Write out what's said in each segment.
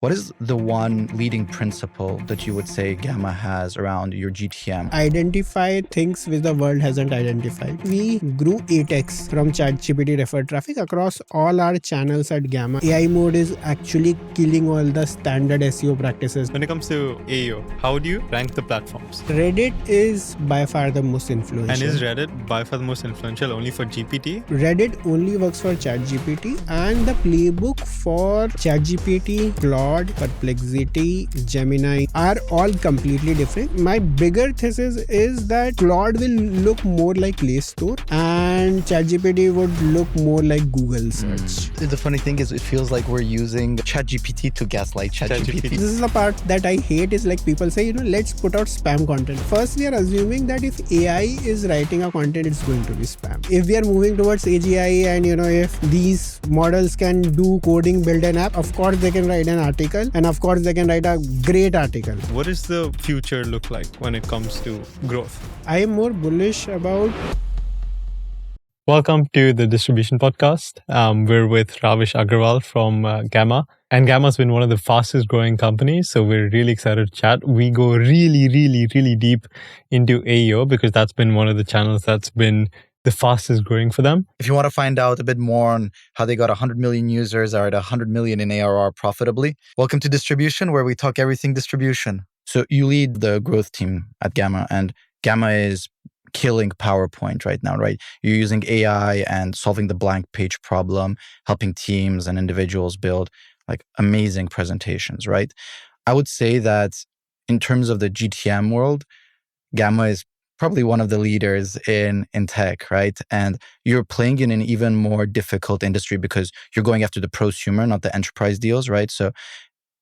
What is the one leading principle that you would say Gamma has around your GTM? Identify things which the world hasn't identified. We grew 8x from ChatGPT referred traffic across all our channels at Gamma. AI mode is actually killing all the standard SEO practices. When it comes to AEO, how do you rank the platforms? Reddit is by far the most influential. And is Reddit by far the most influential only for GPT? Reddit only works for ChatGPT, and the playbook for ChatGPT, Claude, Perplexity, Gemini are all completely different. My bigger thesis is that Claude will look more like Play Store and ChatGPT would look more like Google search. The funny thing is, it feels like we're using ChatGPT to gaslight ChatGPT. This is the part that I hate, is like people say, let's put out spam content. First, we are assuming that if AI is writing a content, it's going to be spam. If we are moving towards AGI and if these models can do coding, build an app, of course they can write an article, and of course they can write a great article. What does the future look like when it comes to growth? I am more bullish about... Welcome to the Distribution Podcast. We're with Ravish Agrawal from Gamma. And Gamma's been one of the fastest growing companies, so we're really excited to chat. We go really deep into AEO because that's been one of the channels that's been the fastest growing for them. If you want to find out a bit more on how they got 100 million users or at 100 million in ARR profitably, welcome to Distribution, where we talk everything distribution. So you lead the growth team at Gamma, and Gamma is killing PowerPoint right now, right? You're using AI and solving the blank page problem, helping teams and individuals build like amazing presentations, right? I would say that in terms of the GTM world, Gamma is probably one of the leaders in tech, right? And you're playing in an even more difficult industry because you're going after the prosumer, not the enterprise deals, right? So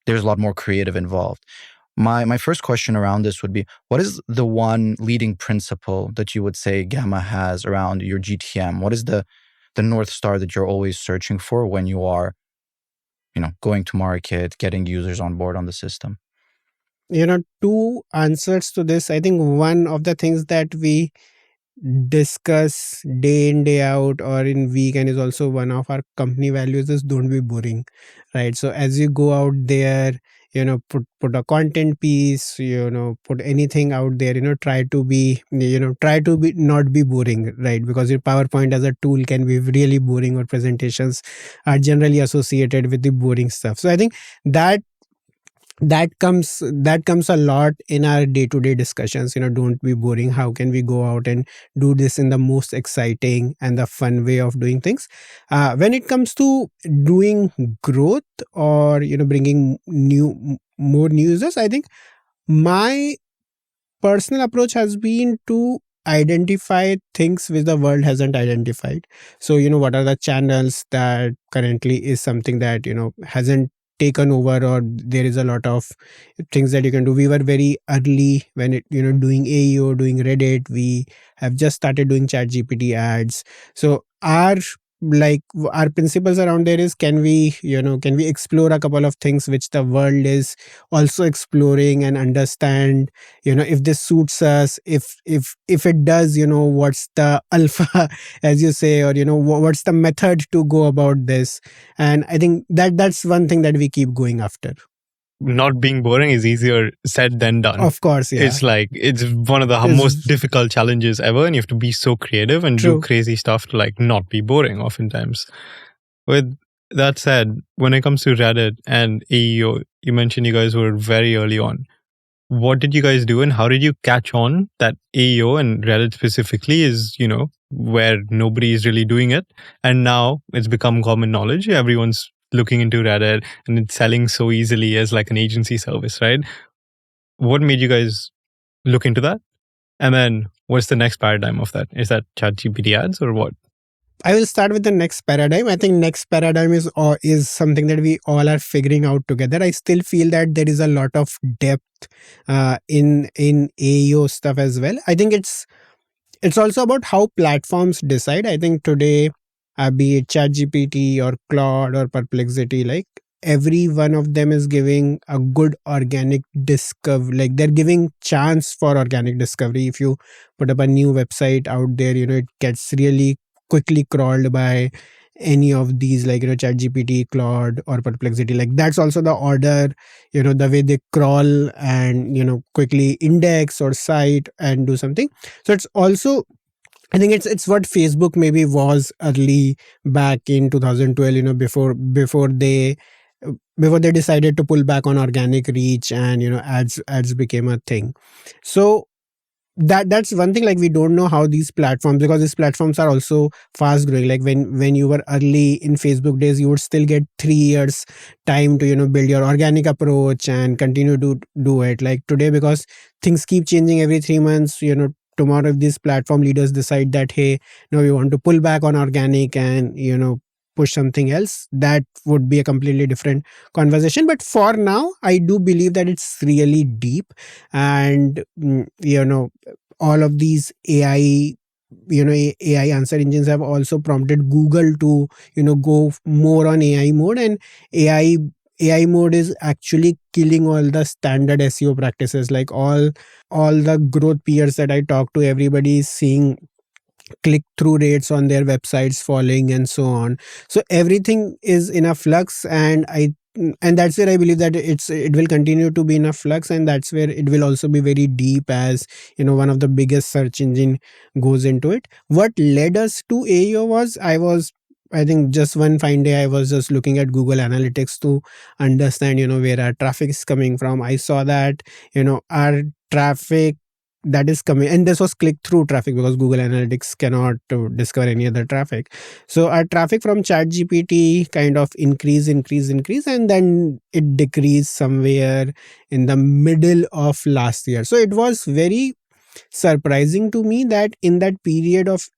there's a lot more creative involved. My first question around this would be, what is the one leading principle that you would say Gamma has around your GTM? What is the North Star that you're always searching for when you are, going to market, getting users on board on the system? Two answers to this. I think one of the things that we discuss day in, day out, or in week, and is also one of our company values, is don't be boring, right? So as you go out there, put a content piece, put anything out there, try to be not be boring, right? Because your PowerPoint as a tool can be really boring, or presentations are generally associated with the boring stuff. So I think that comes a lot in our day-to-day discussions. Don't be boring. How can we go out and do this in the most exciting and the fun way of doing things? When it comes to doing growth or bringing more new users, I think my personal approach has been to identify things which the world hasn't identified. So what are the channels that currently is something that hasn't taken over, or there is a lot of things that you can do. We were very early when it doing AEO, doing Reddit. We have just started doing ChatGPT ads. So our principles around there is, can we explore a couple of things which the world is also exploring, and understand if this suits us, if it does, what's the alpha, as you say, or what's the method to go about this. And I think that's one thing that we keep going after. Not being boring is easier said than done. Of course, yeah. It's one of the most difficult challenges ever, and you have to be so creative and do crazy stuff to not be boring oftentimes. With that said, when it comes to Reddit and AEO, you mentioned you guys were very early on. What did you guys do, and how did you catch on that AEO and Reddit specifically is, where nobody is really doing it, and now it's become common knowledge. Everyone's looking into Reddit, and it's selling so easily as like an agency service, right? What made you guys look into that? And then what's the next paradigm of that? Is that ChatGPT ads or what? I will start with the next paradigm. I think next paradigm is something that we all are figuring out together. I still feel that there is a lot of depth in AEO stuff as well. I think it's also about how platforms decide. I think today, be it ChatGPT or Claude or Perplexity, every one of them is giving a good organic discovery. They're giving chance for organic discovery. If you put up a new website out there, it gets really quickly crawled by any of these, like, ChatGPT, Claude, or Perplexity. Like, that's also the order, the way they crawl and, quickly index or cite and do something. So it's also, I think it's what Facebook maybe was early back in 2012, before they decided to pull back on organic reach, and ads became a thing. So that's one thing. Like, we don't know how these platforms, because these platforms are also fast growing. Like, when you were early in Facebook days, you would still get 3 years time to build your organic approach and continue to do it. Like today, because things keep changing every 3 months, tomorrow if these platform leaders decide that, hey, no, we want to pull back on organic and push something else, that would be a completely different conversation. But for now, I do believe that it's really deep. And all of these AI answer engines have also prompted Google to go more on AI mode. And AI mode is actually killing all the standard SEO practices. Like, all the growth peers that I talk to, everybody is seeing click-through rates on their websites falling and so on. So everything is in a flux, and that's where I believe that it will continue to be in a flux, and that's where it will also be very deep, as one of the biggest search engine goes into it. What led us to AEO was, I think just one fine day I was just looking at Google Analytics to understand where our traffic is coming from. I saw that our traffic that is coming, and this was click through traffic, because Google Analytics cannot discover any other traffic. So our traffic from ChatGPT kind of increase, and then it decreased somewhere in the middle of last year. So it was very surprising to me that in that period of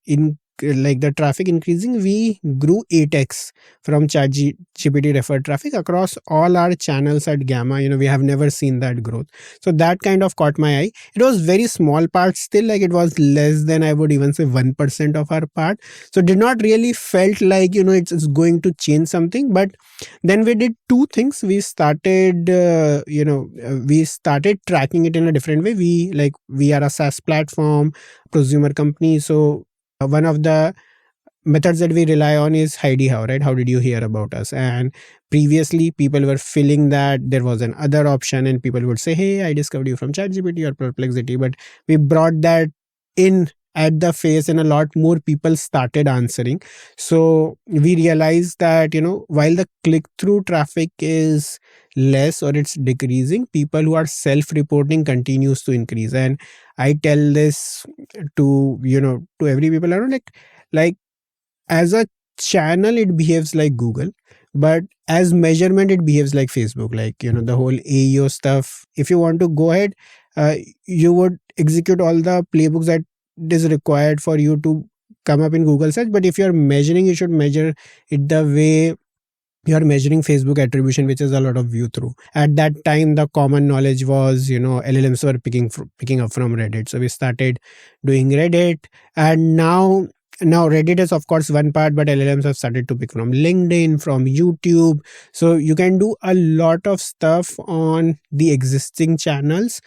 like the traffic increasing, we grew 8x from ChatGPT referred traffic across all our channels at Gamma. We have never seen that growth. So that kind of caught my eye. It was very small part still, like it was less than, I would even say, 1% of our part. So did not really felt like it's going to change something. But then we did two things. We started we started tracking it in a different way. We are a SaaS platform, prosumer company. So one of the methods that we rely on is Heidi How, right? How did you hear about us? And previously people were feeling that there was an other option, and people would say, hey, I discovered you from ChatGPT or Perplexity. But we brought that in at the face, and a lot more people started answering. So we realized that while the click-through traffic is less or it's decreasing, people who are self-reporting continues to increase. And I tell this to to every people around, like as a channel it behaves like Google, but as measurement it behaves like Facebook. Like the whole AEO stuff, if you want to go ahead, you would execute all the playbooks that is required for you to come up in Google search. But if you're measuring, you should measure it the way you are measuring Facebook attribution, which is a lot of view through. At that time, the common knowledge was, LLMs were picking up from Reddit. So we started doing Reddit. And now Reddit is of course one part, but LLMs have started to pick from LinkedIn, from YouTube. So you can do a lot of stuff on the existing channels,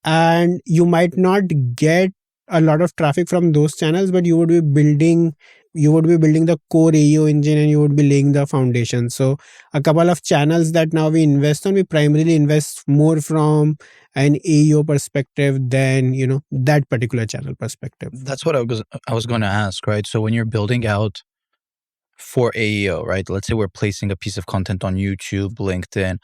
and you might not get a lot of traffic from those channels, but you would be building the core AEO engine, and you would be laying the foundation. So a couple of channels that now we invest on, we primarily invest more from an AEO perspective than that particular channel perspective. That's what I was going to ask, right? So when you're building out for AEO, right? Let's say we're placing a piece of content on YouTube, LinkedIn.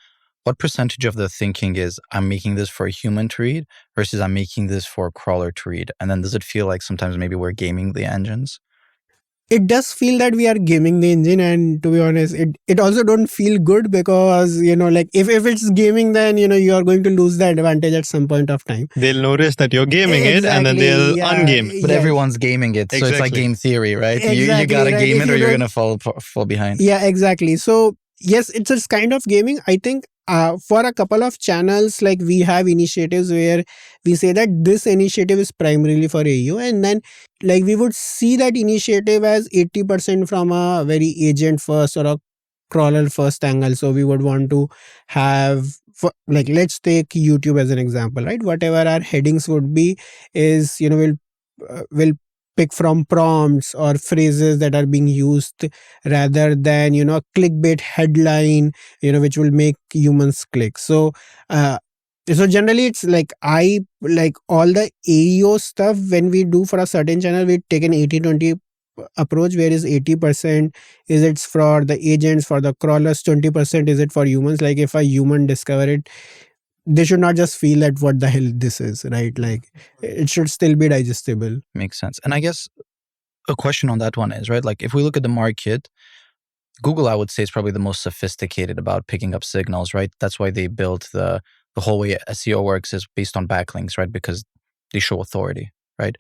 What percentage of the thinking is I'm making this for a human to read versus I'm making this for a crawler to read? And then does it feel like sometimes maybe we're gaming the engines? It does feel that we are gaming the engine, and to be honest, it also don't feel good, because like if it's gaming, then you are going to lose the advantage at some point of time. They'll notice that you're gaming it, and then they'll ungame it. But everyone's gaming it, so it's like game theory, right? Exactly, you gotta right? game it, or you're gonna fall behind. Yeah, exactly. So yes, it's kind of gaming. I think for a couple of channels, like we have initiatives where we say that this initiative is primarily for AEO, and then like we would see that initiative as 80% from a very agent first or a crawler first angle. So we would want to have, like, let's take YouTube as an example, right? Whatever our headings would be is we'll pick from prompts or phrases that are being used rather than clickbait headline which will make humans click. So generally it's like I like all the AEO stuff. When we do for a certain channel, we take an 80-20 approach, where is 80% is it's for the agents, for the crawlers, 20% is it for humans. Like if a human discover it, they should not just feel at what the hell this is, right? Like it should still be digestible. Makes sense. And I guess a question on that one is, right, like if we look at the market, Google, I would say, is probably the most sophisticated about picking up signals, right? That's why they built the whole way SEO works is based on backlinks, right? Because they show authority, right?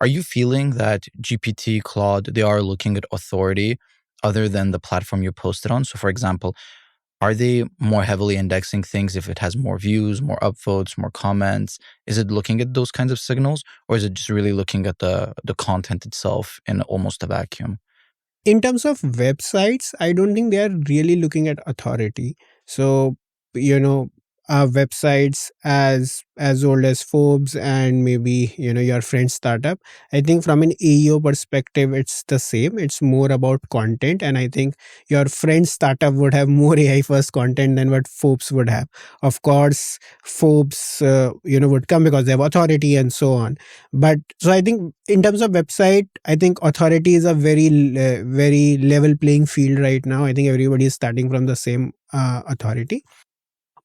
Are you feeling that GPT, Claude, they are looking at authority other than the platform you posted on? So for example, are they more heavily indexing things if it has more views, more upvotes, more comments? Is it looking at those kinds of signals, or is it just really looking at the content itself in almost a vacuum? In terms of websites, I don't think they are really looking at authority. So, websites as old as Forbes and maybe your friend's startup, I think from an AEO perspective, it's the same. It's more about content, and I think your friend's startup would have more AI first content than what Forbes would have. Of course, Forbes would come because they have authority and so on. But so I think in terms of website, I think authority is a very level playing field right now. I think everybody is starting from the same authority.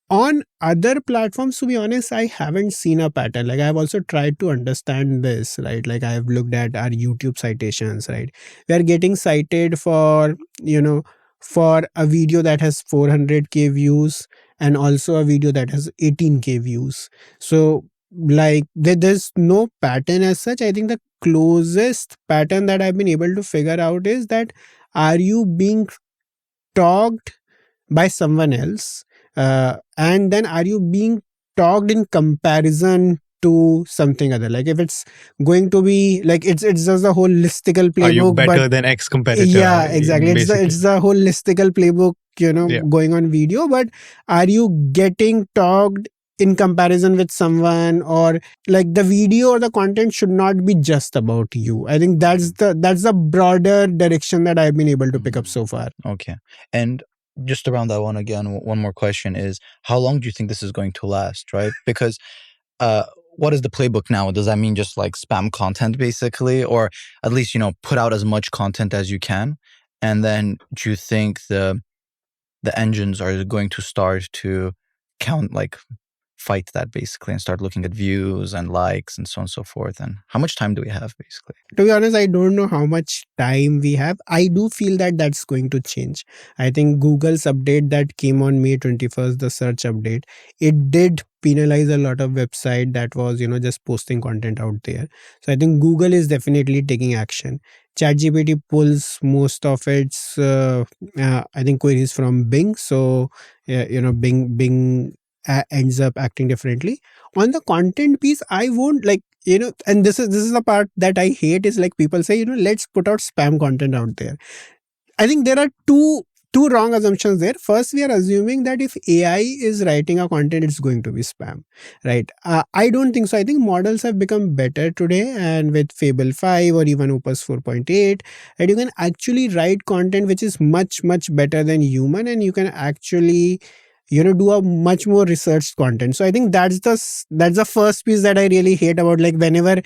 On other platforms, to be honest, I haven't seen a pattern. Like I've also tried to understand this, right? Like I've looked at our YouTube citations, right? We are getting cited for a video that has 400k views and also a video that has 18k views. So like there's no pattern as such. I think the closest pattern that I've been able to figure out is that, are you being talked by someone else, and then are you being talked in comparison to something other? Like if it's going to be like it's just a holistical playbook. Are you better but than X competitor? yeah, exactly. It's the holistical playbook Yeah. going on video. But are you getting talked in comparison with someone, or like the video or the content should not be just about you? I think that's the broader direction that I've been able to pick up so far. Okay. And just around that one again, one more question is, how long do you think this is going to last, right? Because what is the playbook now? Does that mean just like spam content basically, or at least, put out as much content as you can? And then do you think the engines are going to start to fight that basically and start looking at views and likes and so on and so forth? And how much time do we have basically? To be honest, I don't know how much time we have. I do feel that that's going to change. I think Google's update that came on May 21st, the search update, it did penalize a lot of website that was, just posting content out there. So I think Google is definitely taking action. ChatGPT pulls most of its, I think, queries from Bing. So, Bing ends up acting differently. On the content piece, I won't and this is the part that I hate, is like people say, let's put out spam content out there. I think there are two wrong assumptions there. First, we are assuming that if AI is writing a content, it's going to be spam, right? I don't think so. I think models have become better today, and with Fable 5 or even Opus 4.8, and you can actually write content which is much better than human, and you can actually do a much more researched content. So I think that's the first piece that I really hate about, like, whenever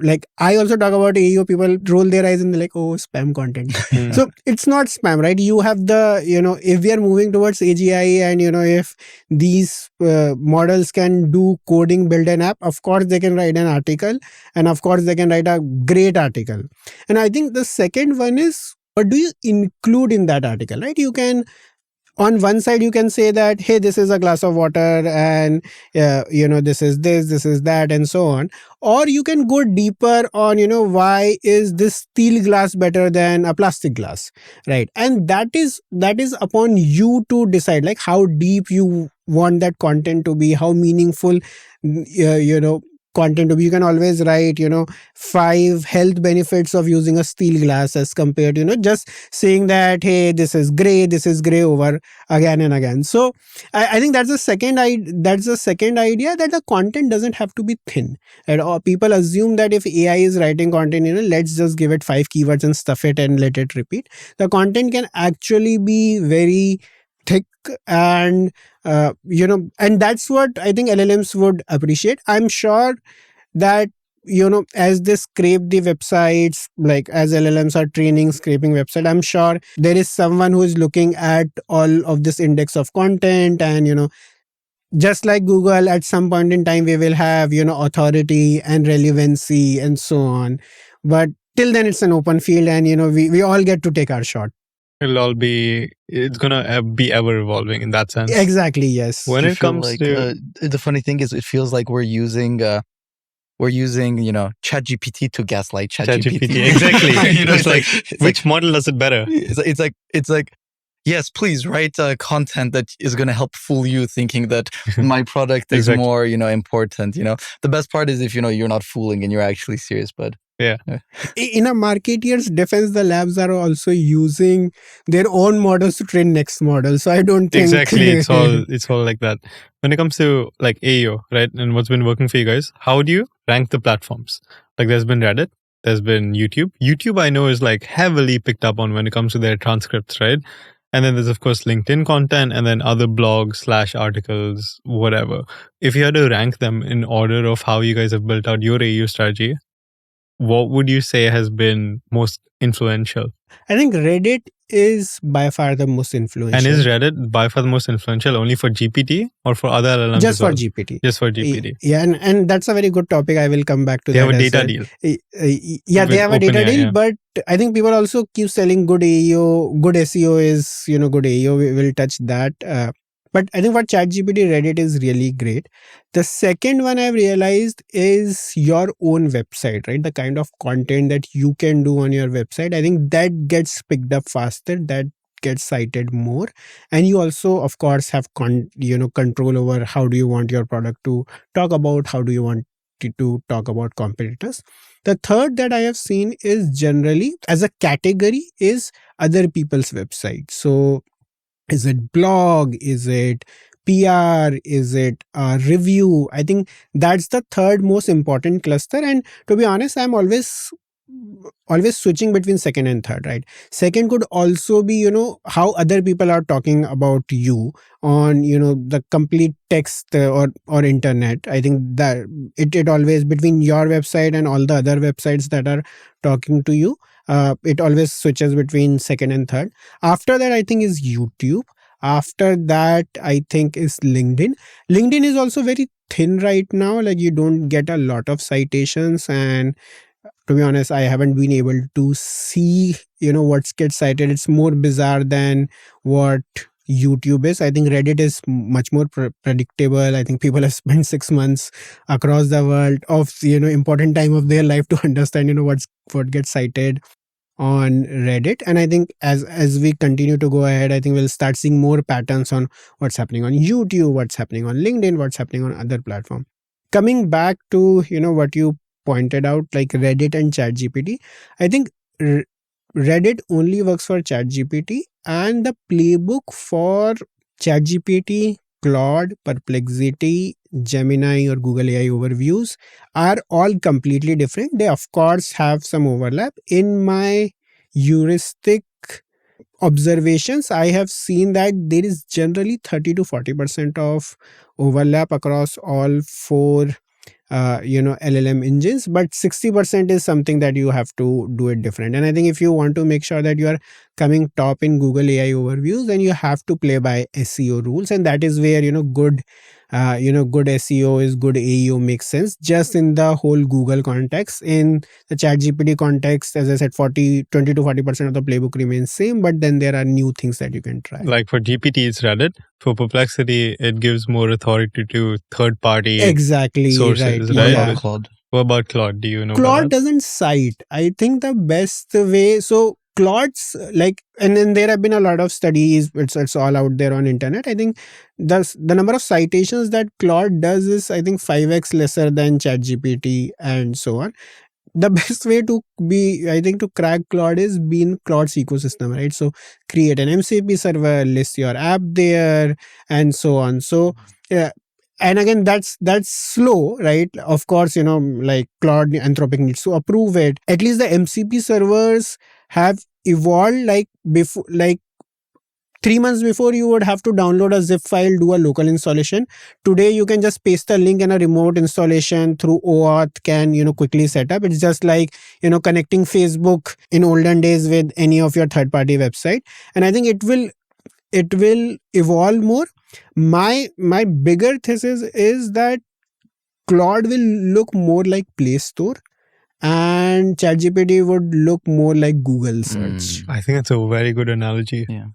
like I also talk about AEO, people roll their eyes and they're like, oh, spam content. So it's not spam, right? You have the if we are moving towards AGI, and if these models can do coding, build an app, of course they can write an article, and of course they can write a great article. And I think the second one is, what do you include in that article, right? You can, on one side you can say that, hey, this is a glass of water, and this is this is that, and so on. Or you can go deeper on why is this steel glass better than a plastic glass, right? And that is upon you to decide, like, how deep you want that content to be, how meaningful content. You can always write, 5 health benefits of using a steel glass as compared to, just saying that, hey, this is gray over again and again. So I think that's the second idea, that the content doesn't have to be thin. And people assume that if AI is writing content, let's just give it 5 keywords and stuff it and let it repeat. The content can actually be very thick, and and that's what I think LLMs would appreciate. I'm sure that as they scrape the websites, like as LLMs are training scraping website, I'm sure there is someone who is looking at all of this index of content, and just like Google, at some point in time we will have authority and relevancy and so on. But till then it's an open field, and we all get to take our shot. It's gonna be ever evolving in that sense. Exactly, yes. When it comes like, to the funny thing is, it feels like we're using ChatGPT to gaslight ChatGPT. Exactly. It's like which model does it better? It's like, yes, please write content that is going to help fool you, thinking that my product is more, important. The best part is if you're not fooling and you're actually serious. But yeah. In a marketeer's defense, the labs are also using their own models to train next model. So I don't think exactly it's all like that. When it comes to like AEO, right, and what's been working for you guys, how do you rank the platforms? Like there's been Reddit, there's been YouTube. YouTube I know is like heavily picked up on when it comes to their transcripts, right? And then there's of course LinkedIn content, and then other blogs / articles, whatever. If you had to rank them in order of how you guys have built out your AEO strategy, what would you say has been most influential? I think Reddit is by far the most influential. And is Reddit by far the most influential only for GPT or for other LLMs? Just for GPT. Just for GPT. Yeah, and that's a very good topic. I will come back to they that. They have a data deal. Yeah, they have a data deal, yeah. But I think people also keep selling good AEO. Good SEO is, good AEO. We will touch that. But I think for ChatGPT, Reddit is really great. The second one I've realized is your own website, right? The kind of content that you can do on your website. I think that gets picked up faster, that gets cited more. And you also, of course, have control over how do you want your product to talk about, how do you want to talk about competitors. The third that I have seen is generally as a category is other people's websites. So is it blog? Is it PR? Is it a review? I think that's the third most important cluster. And to be honest, I'm always switching between second and third, right? Second could also be, how other people are talking about you on, the complete text or internet. I think that it always between your website and all the other websites that are talking to you. It always switches between second and third. After that, I think is YouTube. After that, I think is LinkedIn. LinkedIn is also very thin right now. Like you don't get a lot of citations, and to be honest, I haven't been able to see, what gets cited. It's more bizarre than what YouTube is. I think Reddit is much more predictable. I think people have spent 6 months across the world of, important time of their life to understand, what gets cited on Reddit. And I think as we continue to go ahead, I think we'll start seeing more patterns on what's happening on YouTube, what's happening on LinkedIn, what's happening on other platforms. Coming back to, what you pointed out, like Reddit and ChatGPT, I think Reddit only works for ChatGPT, and the playbook for ChatGPT, Claude, Perplexity, Gemini or Google AI overviews are all completely different. They of course have some overlap. In my heuristic observations, I have seen that there is generally 30 to 40% of overlap across all 4 LLM engines, but 60% is something that you have to do it different. And I think if you want to make sure that you are coming top in Google AI overviews, then you have to play by SEO rules. And that is where, good SEO is good AEO makes sense. Just in the whole Google context, in the ChatGPT context, as I said, 20 to 40% of the playbook remains same, but then there are new things that you can try. Like for GPT, it's Reddit. For Perplexity, it gives more authority to third-party sources, right? What about Claude? What about Claude? Do you know? Claude doesn't cite. I think the best way. So Claude's like, and then there have been a lot of studies. It's all out there on internet. I think the number of citations that Claude does is, I think, 5x lesser than ChatGPT and so on. The best way to be, I think, to crack Claude is be in Claude's ecosystem, right? So create an MCP server, list your app there, and so on. So yeah. And again, that's slow, right? Of course, like Claude, Anthropic needs to approve it. At least the MCP servers have evolved. Like before, like 3 months before, you would have to download a zip file, do a local installation. Today you can just paste a link, and a remote installation through OAuth can quickly set up. It's just like connecting Facebook in olden days with any of your third party website. And I think it will evolve more. My bigger thesis is that Claude will look more like Play Store, and ChatGPT would look more like Google search. I think that's a very good analogy. Yeah.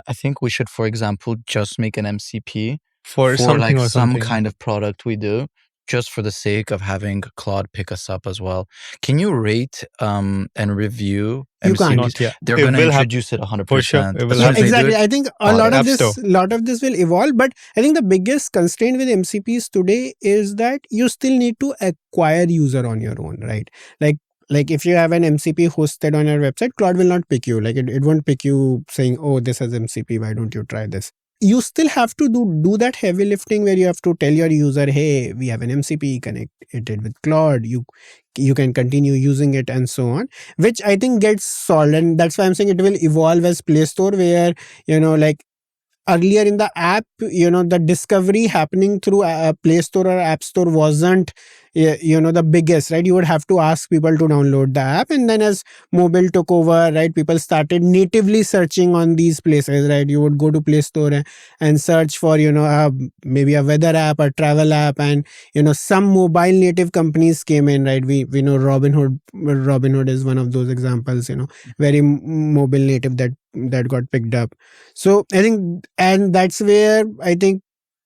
I think we should, for example, just make an MCP for something like or some something. kind of product we do, just for the sake of having Claude pick us up as well. Can you rate and review You MCPs? can't. Not yet. They're It going to will introduce it 100%. For sure. It will As soon as they do Exactly. it, I think a on lot the of App this will evolve. But I think the biggest constraint with MCPs today is that you still need to acquire user on your own, right? Like if you have an MCP hosted on your website, Claude will not pick you. Like it won't pick you saying, oh, this has MCP, why don't you try this? You still have to do that heavy lifting where you have to tell your user, hey, we have an MCP connected with Claude. You can continue using it and so on, which I think gets solved. And that's why I'm saying it will evolve as Play Store, where, like earlier in the app, the discovery happening through a Play Store or App Store wasn't the biggest, right? You would have to ask people to download the app, and then as mobile took over, right, people started natively searching on these places, right? You would go to Play Store and search for maybe a weather app, a travel app, and some mobile native companies came in, right? We know Robinhood is one of those examples, very mobile native that got picked up. So I think, and that's where I think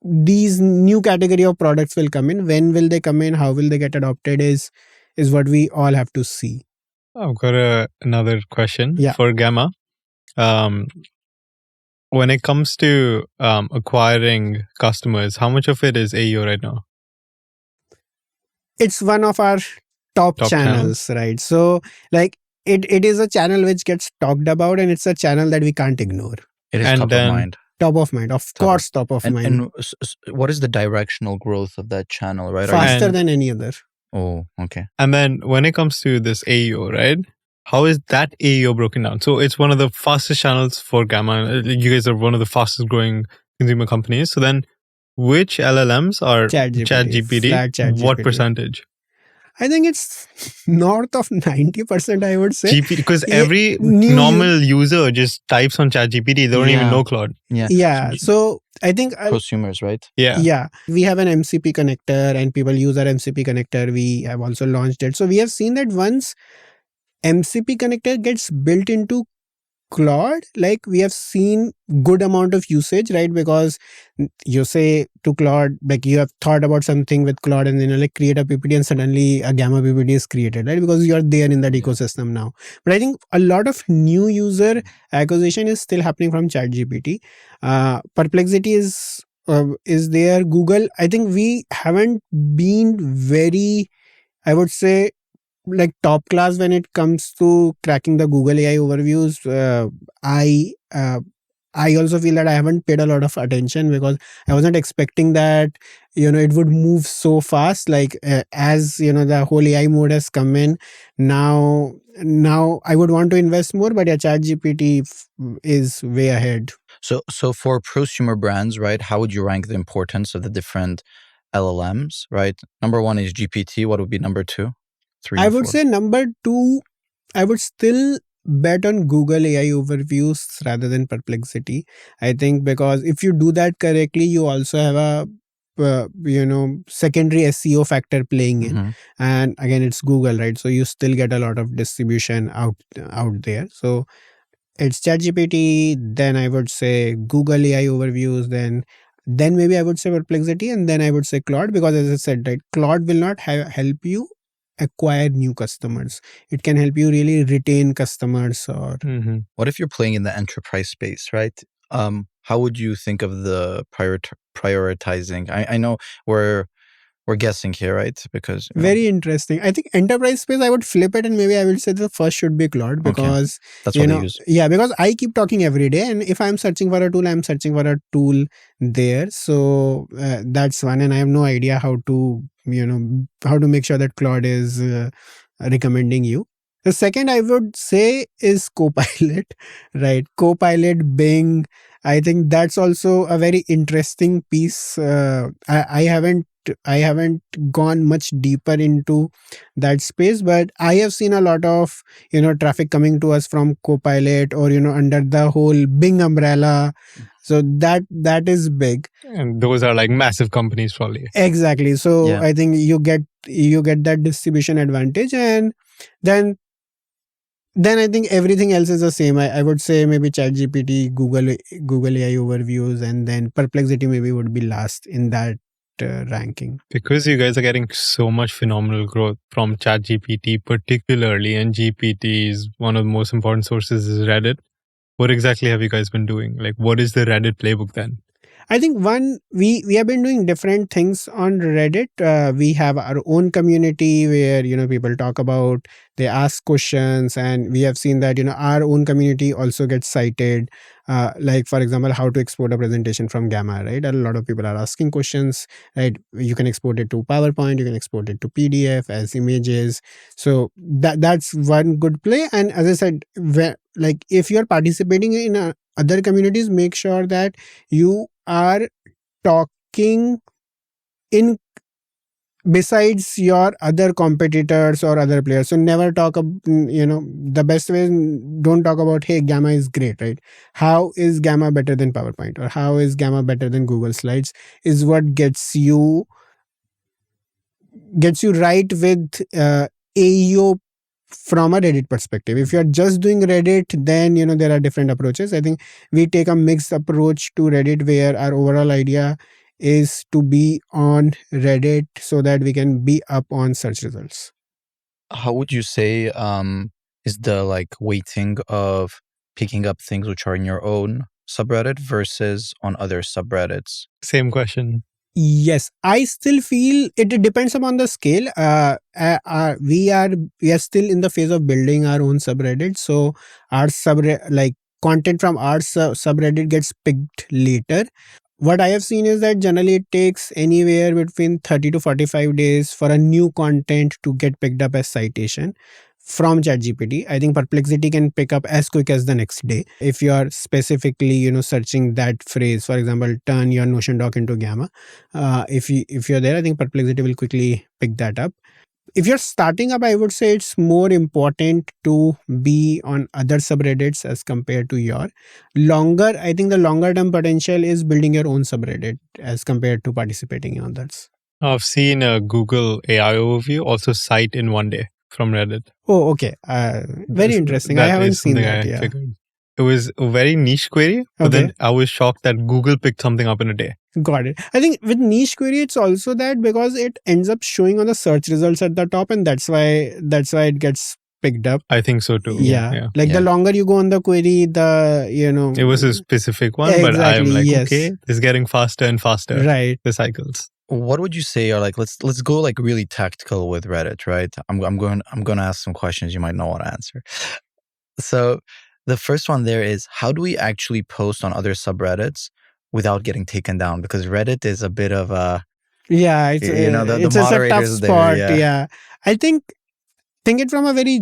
these new category of products will come in. When will they come in? How will they get adopted? Is what we all have to see. I've got another question for Gamma. When it comes to acquiring customers, how much of it is AEO right now? It's one of our top channels, right? So like it is a channel which gets talked about, and it's a channel that we can't ignore. It is top of mind. Top of mind, of course, top of mind. And what is the directional growth of that channel, right? Faster than any other. Oh, okay. And then when it comes to this AEO, right? How is that AEO broken down? So it's one of the fastest channels for Gamma. You guys are one of the fastest growing consumer companies. So then which LLMs are ChatGPT? What percentage? I think it's north of 90%, I would say. Because every normal user just types on ChatGPT. They don't even know Claude. Yeah. So I think prosumers, right? Yeah. We have an MCP connector, and people use our MCP connector. We have also launched it. So we have seen that once MCP connector gets built into Claude, like we have seen good amount of usage, right? Because you say to Claude, like you have thought about something with Claude, and then like create a PPT, and suddenly a Gamma PPT is created, right? Because you're there in that ecosystem now. But I think a lot of new user acquisition is still happening from ChatGPT. Perplexity is there. Google, I think we haven't been very, I would say, like top class when it comes to cracking the Google AI overviews. I also feel that I haven't paid a lot of attention because I wasn't expecting that it would move so fast. Like as the whole AI mode has come in now I would want to invest more, but ChatGPT is way ahead. So for prosumer brands, right, how would you rank the importance of the different LLMs, right? Number one is GPT. What would be number two? I would say number two, I would still bet on Google AI overviews rather than Perplexity. I think because if you do that correctly, you also have a secondary SEO factor playing in, and again it's Google, right? So you still get a lot of distribution out there. So it's ChatGPT, then I would say Google AI overviews, then maybe I would say Perplexity, and then I would say Claude, because as I said, right, Claude will not help you acquire new customers. It can help you really retain customers. Or what if you're playing in the enterprise space, right? How would you think of the prioritizing? I know we're guessing here, right? Because very interesting. I think enterprise space, I would flip it and maybe I would say the first should be Claude, because that's what they use. Yeah, because I keep talking every day, and if I'm searching for a tool, I'm searching for a tool there. So that's one, and I have no idea how to make sure that Claude is recommending you. The second I would say is Copilot, right? Copilot, Bing. I think that's also a very interesting piece. I haven't gone much deeper into that space, but I have seen a lot of traffic coming to us from Copilot, or under the whole Bing umbrella. So that is big, and those are like massive companies probably. Exactly. So I think you get that distribution advantage, and then I think everything else is the same. I would say maybe ChatGPT, Google AI overviews, and then Perplexity maybe would be last in that ranking. Because you guys are getting so much phenomenal growth from ChatGPT particularly, and GPT is one of the most important sources is Reddit. What exactly have you guys been doing? Like, what is the Reddit playbook then? I think we have been doing different things on Reddit. We have our own community where people talk about, they ask questions, and we have seen that our own community also gets cited. Like for example, how to export a presentation from Gamma, right? A lot of people are asking questions, right? You can export it to PowerPoint, you can export it to PDF as images. So that's one good play. And as I said, if you're participating in other communities, make sure that you are talking in besides your other competitors or other players. So never talk the best way is don't talk about, hey, Gamma is great, right? How is Gamma better than PowerPoint, or how is Gamma better than Google Slides, is what gets you right with AEO from a Reddit perspective. If you're just doing Reddit, then there are different approaches. I think we take a mixed approach to Reddit, where our overall idea is to be on Reddit so that we can be up on search results. How would you say is the weighting of picking up things which are in your own subreddit versus on other subreddits? Same question. Yes, I still feel it depends upon the scale. We are still in the phase of building our own subreddit. So our content from our subreddit gets picked later. What I have seen is that generally it takes anywhere between 30 to 45 days for a new content to get picked up as citation from ChatGPT. I think Perplexity can pick up as quick as the next day. If you are specifically, searching that phrase, for example, turn your Notion doc into Gamma. If you're there, I think Perplexity will quickly pick that up. If you're starting up, I would say it's more important to be on other subreddits as compared to your longer. I think the longer term potential is building your own subreddit as compared to participating in others. I've seen a Google AI overview also cite in one day from Reddit. Oh, okay. Very interesting. I haven't seen that. Yeah. Figured. It was a very niche query, but then I was shocked that Google picked something up in a day. Got it. I think with niche query, it's also that because it ends up showing on the search results at the top, and that's why it gets picked up. I think so too. Yeah. The longer you go on the query, the it was a specific one, but I'm like, okay, it's getting faster and faster. Right. The cycles. What would you say are let's go really tactical with Reddit, right? I'm going to ask some questions you might not want to answer. So the first one there is, how do we actually post on other subreddits without getting taken down? Because Reddit is a bit of a it's a tough spot. Yeah. I think it from a very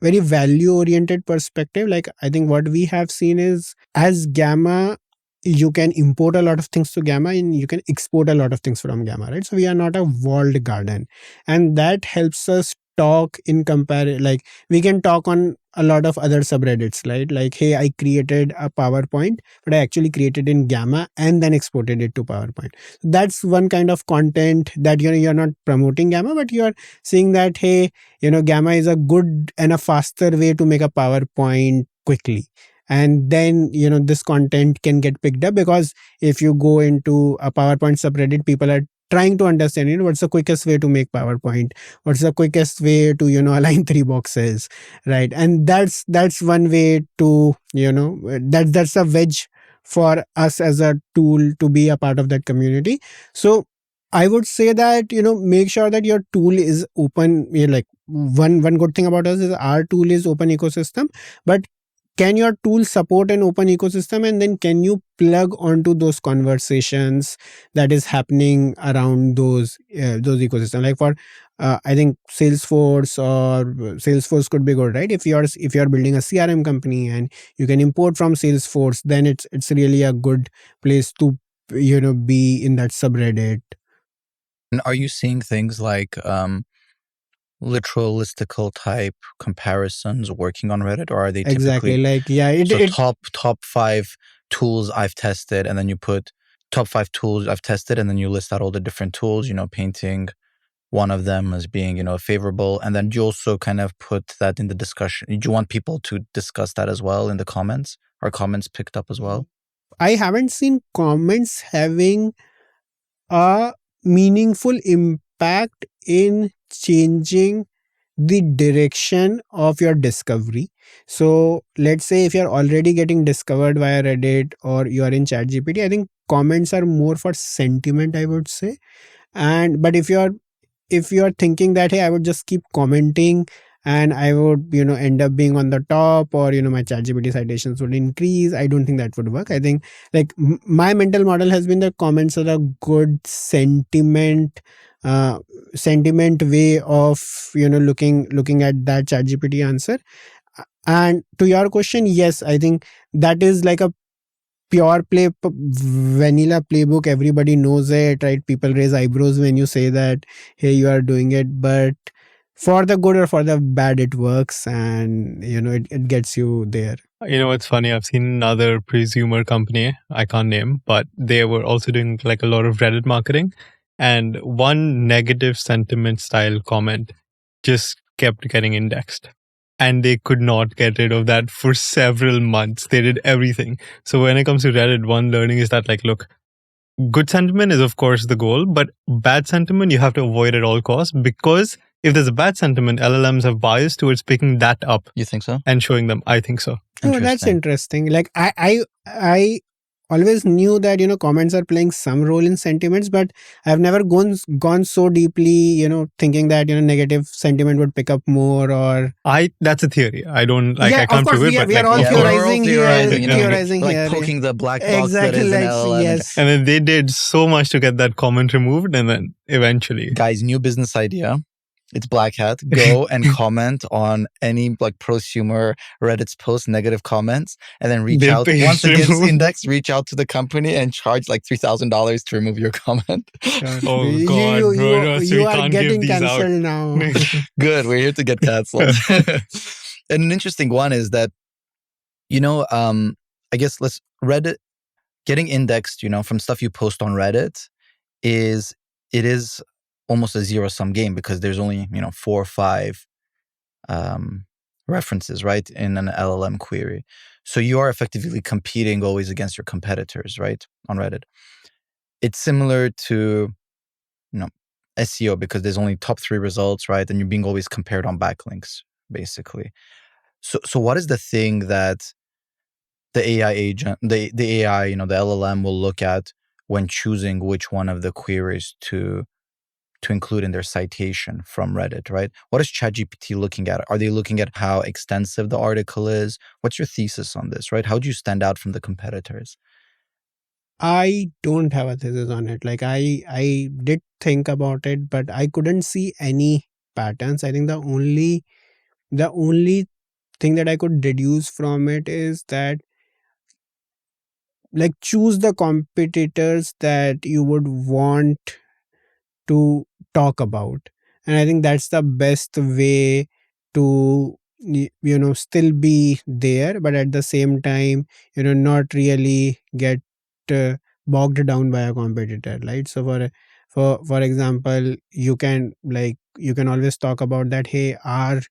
very value oriented perspective. I think what we have seen is, as Gamma, you can import a lot of things to Gamma and you can export a lot of things from Gamma, right? So we are not a walled garden, and that helps us talk in comparison. We can talk on a lot of other subreddits, right? Hey, I created a PowerPoint, but I actually created in Gamma and then exported it to PowerPoint. That's one kind of content that you're not promoting Gamma, but you're saying that, hey, Gamma is a good and a faster way to make a PowerPoint quickly. And then, this content can get picked up, because if you go into a PowerPoint subreddit, people are trying to understand, what's the quickest way to make PowerPoint, what's the quickest way to align three boxes, right? And that's one way to that's a wedge for us as a tool to be a part of that community. So I would say that make sure that your tool is open. Like one good thing about us is our tool is open ecosystem, but can your tool support an open ecosystem, and then can you plug onto those conversations that is happening around those ecosystems? Like for I think Salesforce could be good, right? If you're building a CRM company and you can import from Salesforce, then it's really a good place to be in that subreddit. And are you seeing things like literalistical type comparisons working on Reddit, or are they Exactly typically top 5 tools I've tested, and then you put top 5 tools I've tested, and then you list out all the different tools, painting one of them as being, favorable, and then you also kind of put that in the discussion. Do you want people to discuss that as well in the comments? Are comments picked up as well? I haven't seen comments having a meaningful impact in changing the direction of your discovery. So let's say if you're already getting discovered via Reddit or you are in ChatGPT, I think comments are more for sentiment, I would say. But if you're thinking that, hey, I would just keep commenting and I would end up being on the top, or my ChatGPT citations would increase, I don't think that would work. I think like my mental model has been that comments are a good sentiment way of looking at that ChatGPT answer. And to your question, yes, I think that is like a pure play vanilla playbook. Everybody knows it, right? People raise eyebrows when you say that, hey, you are doing it, but for the good or for the bad, it works, and it gets you there. It's funny, I've seen another presumer company I can't name, but they were also doing like a lot of Reddit marketing, and one negative sentiment style comment just kept getting indexed, and they could not get rid of that for several months. They did everything. So when it comes to Reddit, one learning is that, like, look, good sentiment is of course the goal, but bad sentiment you have to avoid at all costs, because if there's a bad sentiment, LLMs have bias towards picking that up. You think so? And showing them. I think so. Oh, that's interesting. Like I always knew that comments are playing some role in sentiments, but I've never gone so deeply thinking that negative sentiment would pick up more. Or that's a theory. I don't like. Yeah, I can't prove it. But we are all theorizing like here. poking the black box exactly, that is an like, LLM. yes. And then they did so much to get that comment removed, and then eventually, guys, new business idea. It's Black Hat. Go and comment on any like prosumer Reddit's post, negative comments, and then reach out. Once it gets indexed, reach out to the company and charge like $3,000 to remove your comment. Oh God, bro! You are getting cancelled now. Good, we're here to get canceled. And an interesting one is that, I guess Reddit getting indexed, from stuff you post on Reddit is almost a zero-sum game, because there's only 4 or 5 references, right, in an LLM query. So you are effectively competing always against your competitors, right, on Reddit. It's similar to SEO, because there's only top 3 results, right, and you're being always compared on backlinks, basically. So what is the thing that the AI agent, the AI, the LLM will look at when choosing which one of the queries to include in their citation from Reddit, right? What is ChatGPT looking at? Are they looking at how extensive the article is? What's your thesis on this, right? How do you stand out from the competitors? I don't have a thesis on it. Like I did think about it, but I couldn't see any patterns. I think the only thing that I could deduce from it is that, like, choose the competitors that you would want to talk about. And I think that's the best way to still be there, but at the same time not really get bogged down by a competitor, right? So for example, you can always talk about that, hey, our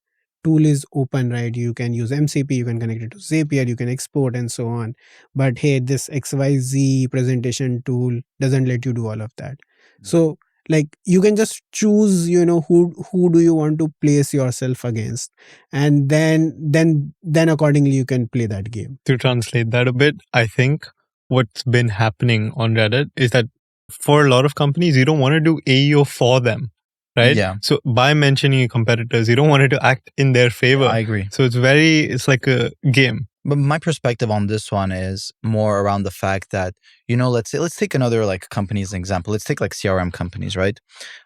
tool is open, right? You can use MCP, you can connect it to Zapier, you can export and so on, but hey, this XYZ presentation tool doesn't let you do all of that. So like you can just choose, who do you want to place yourself against, and then accordingly you can play that game. To translate that a bit, I think what's been happening on Reddit is that for a lot of companies, you don't want to do AEO for them, right? Yeah. So by mentioning your competitors, you don't want it to act in their favor. I agree. So it's like a game. But my perspective on this one is more around the fact that, let's take another like company as an example. Let's take like CRM companies, right?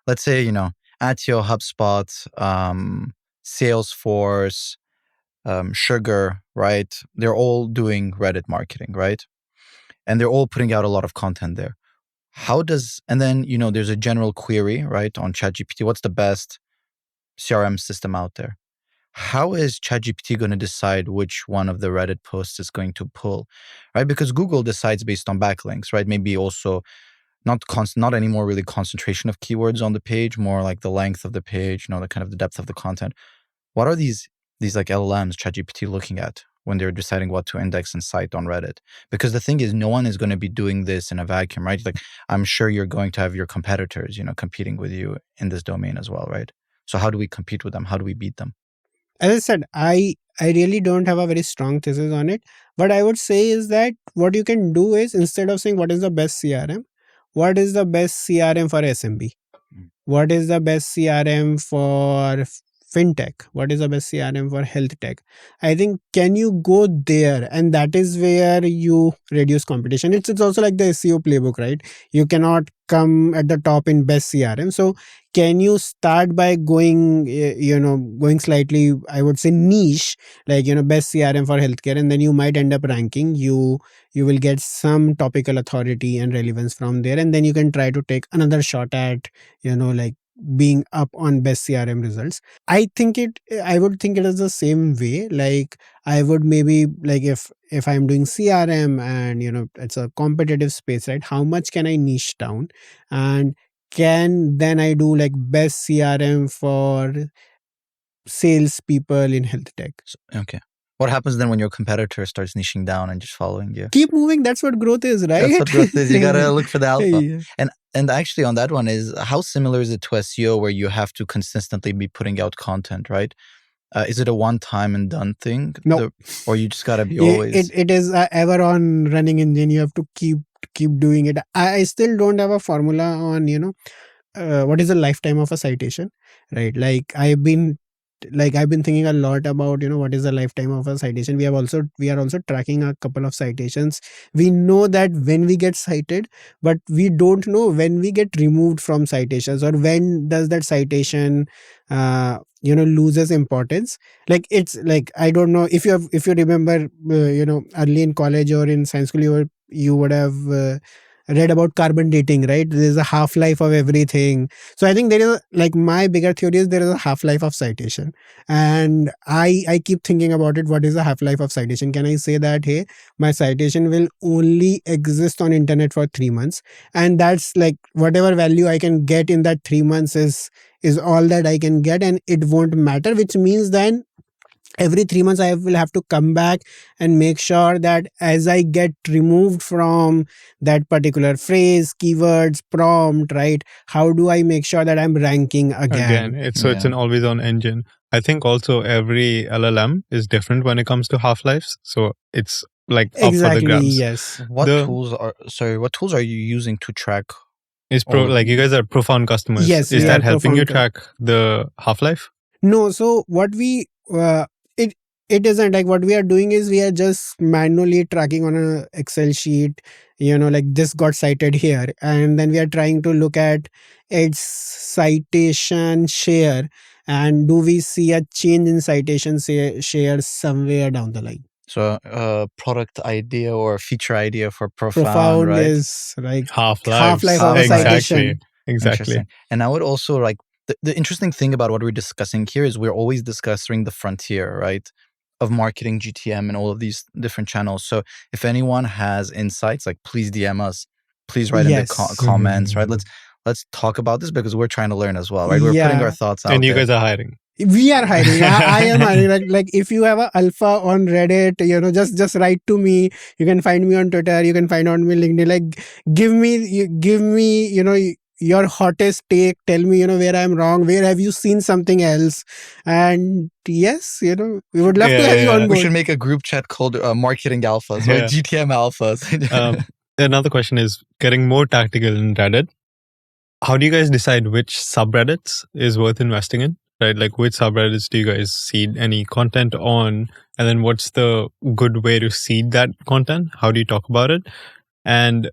Let's say, AEO, HubSpot, Salesforce, Sugar, right? They're all doing Reddit marketing, right? And they're all putting out a lot of content there. And then, there's a general query, right, on ChatGPT. What's the best CRM system out there? How is ChatGPT going to decide which one of the Reddit posts is going to pull, right? Because Google decides based on backlinks, right? Maybe also not anymore really concentration of keywords on the page, more like the length of the page, the kind of the depth of the content. What are these like LLMs, ChatGPT looking at when they're deciding what to index and cite on Reddit? Because the thing is, no one is going to be doing this in a vacuum, right? Like, I'm sure you're going to have your competitors, competing with you in this domain as well, right? So how do we compete with them? How do we beat them? As I said, I really don't have a very strong thesis on it. What I would say is that what you can do is, instead of saying what is the best CRM, what is the best CRM for SMB? What is the best CRM for fintech? What is the best CRM for health tech? I think, can you go there? And that is where you reduce competition. It's also like the SEO playbook, right? You cannot come at the top in best CRM. So can you start by going slightly, I would say, niche, like, best CRM for healthcare, and then you might end up ranking. You will get some topical authority and relevance from there, and then you can try to take another shot at, like, being up on best CRM results. I would think it is the same way. Like, I would maybe, like, if I'm doing CRM and, it's a competitive space, right? How much can I niche down? And can then I do like best CRM for salespeople in health tech? Okay. What happens then when your competitor starts niching down and just following you? Keep moving. That's what growth is, right? That's what growth is. You gotta look for the alpha. Yeah. And actually on that one is, how similar is it to SEO, where you have to consistently be putting out content, right? Is it a one-time and done thing? No. Or you just gotta be always... It is a ever on running engine. You have to keep doing it. I still don't have a formula on, what is the lifetime of a citation, right? Like, I've been thinking a lot about, what is the lifetime of a citation. We are also tracking a couple of citations. We know that when we get cited, but we don't know when we get removed from citations, or when does that citation loses importance. Like, it's like, I don't know if you remember, early in college or in science school, you would have read about carbon dating, right? There's a half-life of everything. So I think there is like, my bigger theory is there is a half-life of citation. And I keep thinking about it. What is the half-life of citation? Can I say that, hey, my citation will only exist on internet for 3 months, and that's like whatever value I can get in that 3 months is all that I can get, and it won't matter, which means then every 3 months I will have to come back and make sure that as I get removed from that particular phrase, keywords, prompt, right? How do I make sure that I'm ranking again? It's an always on engine. I think also every LLM is different when it comes to half-lives. So it's like up for the grabs. Yes. What tools are you using to track? Like, you guys are profound customers. Yes. Is that helping you track the half-life? No. So what we it isn't. Like, what we are doing is we are just manually tracking on an Excel sheet, like this got cited here, and then we are trying to look at its citation share, and do we see a change in citation share somewhere down the line. So a product idea or a feature idea for profound, right? Is like half-life of a citation. Exactly. And I would also like, the interesting thing about what we're discussing here is we're always discussing the frontier, right, of marketing, GTM, and all of these different channels. So if anyone has insights, like, please DM us, please write in the comments, right? Let's talk about this, because we're trying to learn as well, right? We're putting our thoughts out. And you guys are hiring. We are hiring. I am hiring. Like, if you have an alpha on Reddit, just write to me. You can find me on Twitter. You can find on me LinkedIn. Like, give me, your hottest take, tell me, where I'm wrong, where have you seen something else? And yes, we would love to have you on board. We should make a group chat called Marketing Alphas or GTM Alphas. Another question is getting more tactical in Reddit. How do you guys decide which subreddits is worth investing in? Right? Like which subreddits do you guys seed any content on? And then what's the good way to seed that content? How do you talk about it? And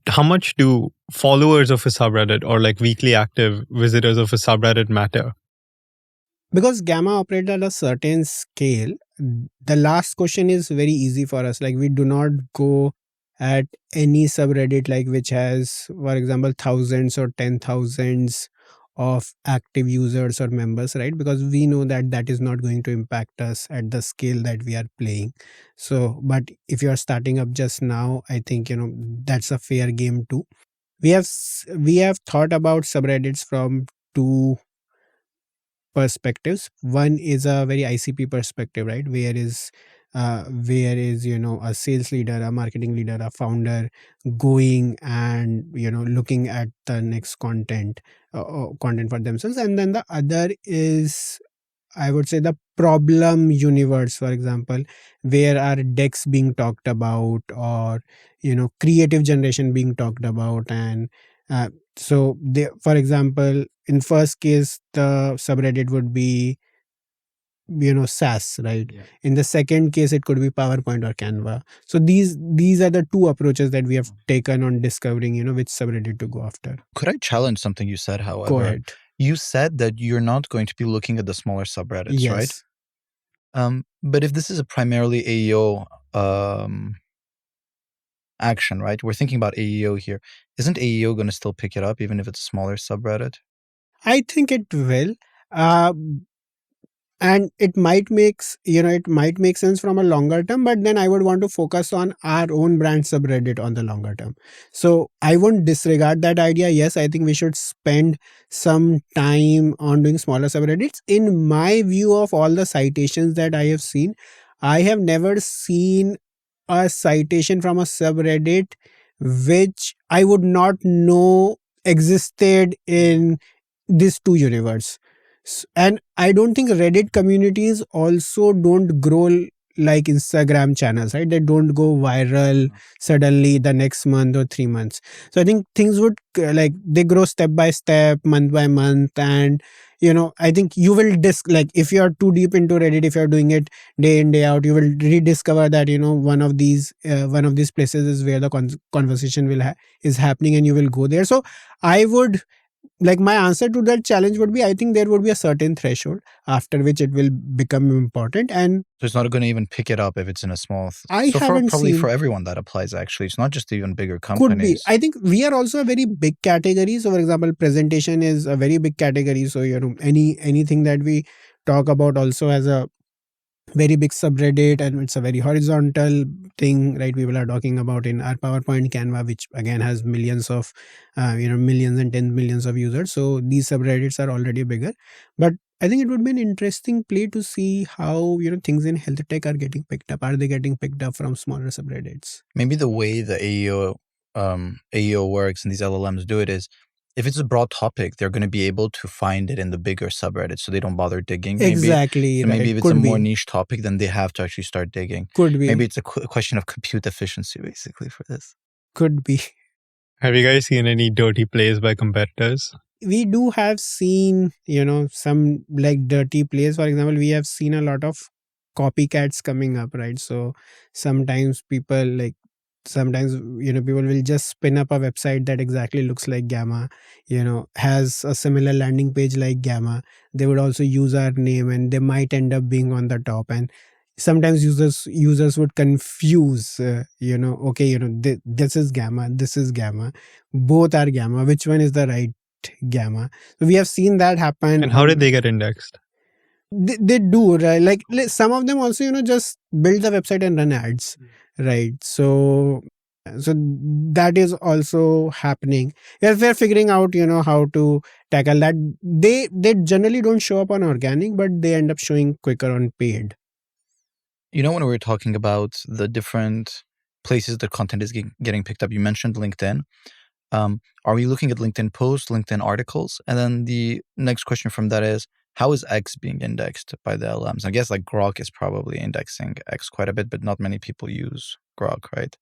how much do followers of a subreddit or like weekly active visitors of a subreddit matter? Because Gamma operates at a certain scale, the last question is very easy for us. Like we do not go at any subreddit like which has, for example, thousands or 10,000s of active users or members, right? Because we know that that is not going to impact us at the scale that we are playing. So, but if you are starting up just now, I think, that's a fair game too. We have thought about subreddits from two perspectives. One is a very ICP perspective, right? Where is a sales leader, a marketing leader, a founder going and looking at the next content for themselves. And then the other is, I would say, the problem universe, for example, where are decks being talked about, or creative generation being talked about. And so they, for example, in first case the subreddit would be SaaS, right? Yeah. In the second case it could be PowerPoint or Canva. So these are the two approaches that we have taken on discovering which subreddit to go after. Could I challenge something you said, however? Go ahead. You said that you're not going to be looking at the smaller subreddits, yes. Right? But if this is a primarily AEO action, right? We're thinking about AEO here. Isn't AEO going to still pick it up even if it's a smaller subreddit? I think it will. And it might make sense from a longer term, but then I would want to focus on our own brand subreddit on the longer term. So I won't disregard that idea. Yes, I think we should spend some time on doing smaller subreddits. In my view of all the citations that I have seen, I have never seen a citation from a subreddit which I would not know existed in these two universe. And I don't think Reddit communities also don't grow like Instagram channels, right? They don't go viral suddenly the next month or 3 months. So I think things would they grow step by step, month by month. And I think you will if you're too deep into Reddit, if you're doing it day in day out, you will rediscover that one of these places is where the conversation is happening, and you will go there. So I would my answer to that challenge would be, I think there would be a certain threshold after which it will become important. And so it's not going to even pick it up if it's in a small probably for everyone that applies. Actually, it's not just even bigger companies. Could be. I think we are also a very big category. So for example, presentation is a very big category. So anything that we talk about also has a very big subreddit, and it's a very horizontal thing, right? People are talking about in our PowerPoint Canva, which again has millions of millions and 10 millions of users. So these subreddits are already bigger. But I think it would be an interesting play to see how things in health tech are getting picked up. Are they getting picked up from smaller subreddits? Maybe the way the AEO works and these LLMs do it is, if it's a broad topic, they're going to be able to find it in the bigger subreddits, so they don't bother digging. Exactly. So maybe if it's a more niche topic, then they have to actually start digging. Could be. Maybe it's a question of compute efficiency, basically, for this. Could be. Have you guys seen any dirty plays by competitors? We do have seen, some dirty plays. For example, we have seen a lot of copycats coming up, right? So sometimes people will just spin up a website that exactly looks like Gamma, has a similar landing page like Gamma. They would also use our name, and they might end up being on the top. And sometimes users would confuse, this is Gamma, this is Gamma, both are Gamma, which one is the right Gamma? So we have seen that happen. And how did they get indexed? They do, right? Like some of them also just build the website and run ads, right? So that is also happening. Yes, we're figuring out how to tackle that. They generally don't show up on organic, but they end up showing quicker on paid. When we were talking about the different places the content is getting picked up, you mentioned LinkedIn. Are we looking at LinkedIn posts, LinkedIn articles? And then the next question from that is, how is X being indexed by the LLMs? I guess like Grok is probably indexing X quite a bit, but not many people use Grok, right?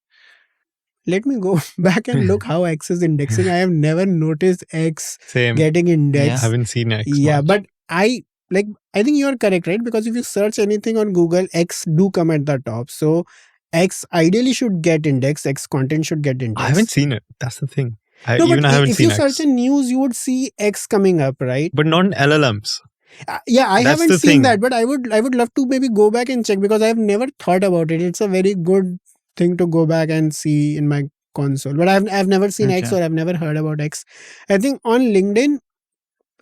Let me go back and look how X is indexing. I have never noticed X getting indexed. I haven't seen X much. But I think you are correct, right? Because if you search anything on Google, X do come at the top. So X ideally should get indexed. X content should get indexed. I haven't seen it. That's the thing. I haven't if you search in news, you would see X coming up, right? But not in LLMs. I haven't seen that, but I would love to maybe go back and check because I have never thought about it. It's a very good thing to go back and see in my console. But I've never seen X or I've never heard about X. I think on LinkedIn,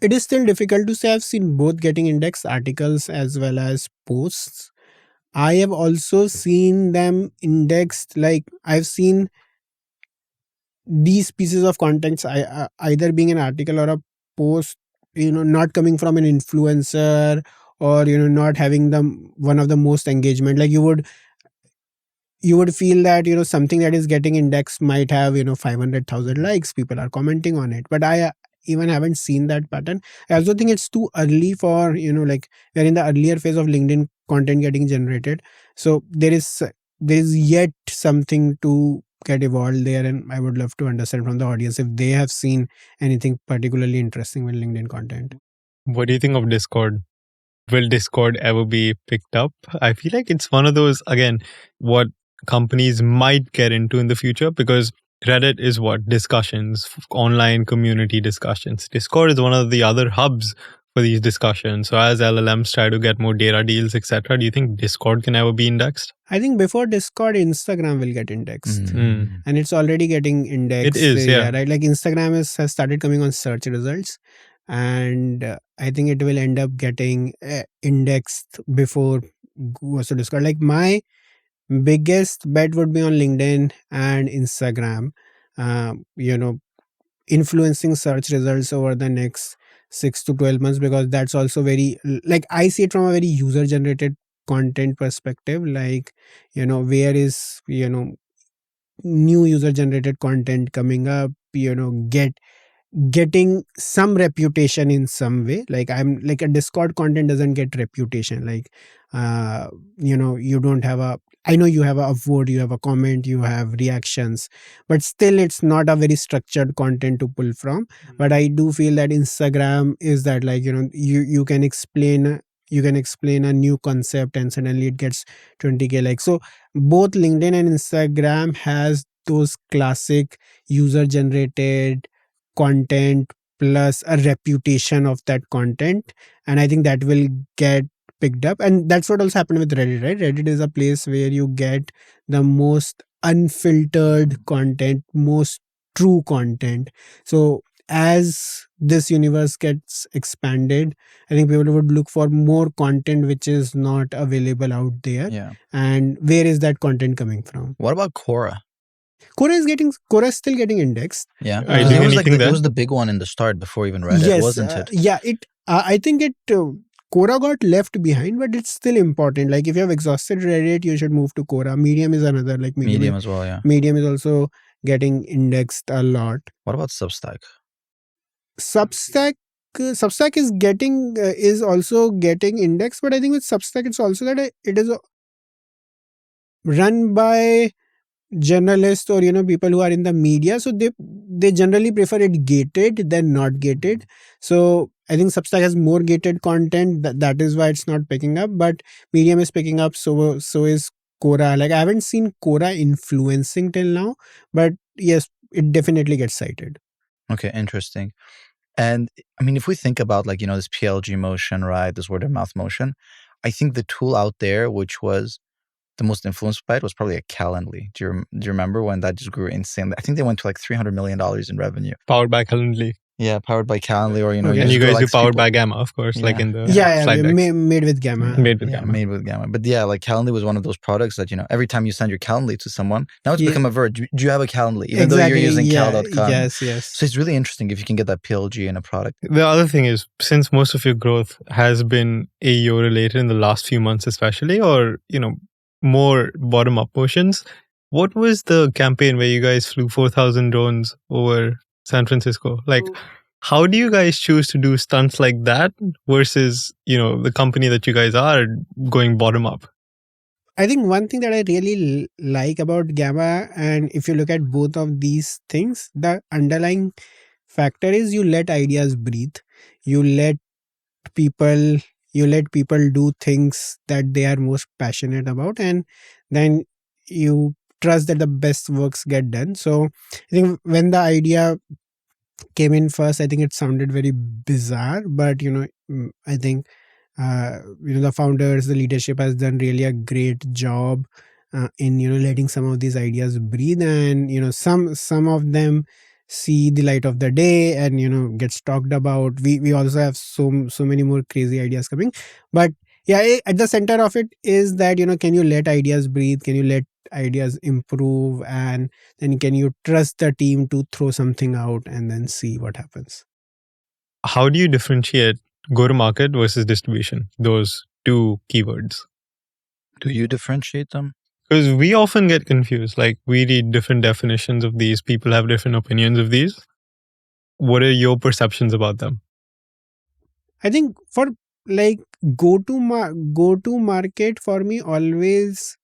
it is still difficult to say. I've seen both getting indexed, articles as well as posts. I have also seen them indexed, like I've seen these pieces of content either being an article or a post, not coming from an influencer or, not having one of the most engagement. Like you would feel that, something that is getting indexed might have, 500,000 likes. People are commenting on it. But I even haven't seen that pattern. I also think it's too early for, like we're in the earlier phase of LinkedIn content getting generated. So there is yet something to get evolved there. And I would love to understand from the audience if they have seen anything particularly interesting with LinkedIn content. What do you think of Discord? Will Discord ever be picked up? I feel like it's one of those, again, what companies might get into in the future, because Reddit is what? Discussions, online community discussions. Discord is one of the other hubs for these discussions. So as LLMs try to get more data deals, etc., do you think Discord can ever be indexed? I think before Discord, Instagram will get indexed. And it's already getting indexed. It is, yeah. Right? Like Instagram has started coming on search results. And I think it will end up getting indexed before goes to Discord. Like my biggest bet would be on LinkedIn and Instagram, influencing search results over the next 6 to 12 months, because that's also very, like I see it from a very user generated content perspective. Like, where is, new user generated content coming up, getting some reputation in some way. Like I'm like a Discord content doesn't get reputation. Like, you don't have I know you have a vote, you have a comment, you have reactions, but still it's not a very structured content to pull from. But I do feel that Instagram is that, like, you can explain a new concept and suddenly it gets 20K likes. So both LinkedIn and Instagram has those classic user generated content plus a reputation of that content, and I think that will get picked up. And that's what also happened with Reddit, right? Reddit is a place where you get the most unfiltered content, most true content. So as this universe gets expanded, I think people would look for more content which is not available out there. Yeah. And where is that content coming from? What about Quora? Quora is still getting indexed. Yeah, it was the big one in the start before even Reddit, yes, wasn't it? Yeah, I think Quora got left behind, but it's still important. Like if you have exhausted Reddit, you should move to Quora. Medium is another, like Medium as well, yeah. Medium is also getting indexed a lot. What about Substack? Substack is also getting indexed, but I think with Substack it's also that it is run by journalists or people who are in the media, so they generally prefer it gated than not gated. So I think Substack has more gated content, that is why it's not picking up, but Medium is picking up, so is Quora. Like I haven't seen Quora influencing till now, but yes, it definitely gets cited. Okay, interesting. And I mean, if we think about like, this PLG motion, right, this word of mouth motion, I think the tool out there which was the most influenced by it was probably a Calendly. Do you remember when that just grew insanely? I think they went to like $300 million in revenue. Powered by Calendly. Yeah, powered by Calendly, or okay. And you guys do powered by Gamma, of course, like in the slide deck. Made with Gamma. Made with Gamma. But yeah, like Calendly was one of those products that every time you send your Calendly to someone, now it's become a verb. Do you have a Calendly? Even though you're using cal.com. Yes. So it's really interesting if you can get that PLG in a product. The other thing is, since most of your growth has been AEO related in the last few months, especially, or more bottom up motions, What was the campaign where you guys flew 4,000 drones over San Francisco? Like, how do you guys choose to do stunts like that versus, the company that you guys are going bottom up? I think one thing that I really like about Gamma, and if you look at both of these things, the underlying factor is you let ideas breathe. You let people do things that they are most passionate about, and then you trust that the best works get done. So I think when the idea came in first, I think it sounded very bizarre, but I think the founders, the leadership has done really a great job in letting some of these ideas breathe, and some of them see the light of the day and gets talked about. We also have so many more crazy ideas coming, but yeah, at the center of it is that can you let ideas breathe, can you let ideas improve, and then can you trust the team to throw something out and then see what happens. How do you differentiate go to market versus distribution, those two keywords? Do you differentiate them? Because we often get confused. Like, we read different definitions of these, people have different opinions of these. What are your perceptions about them? I think for like go to market for me always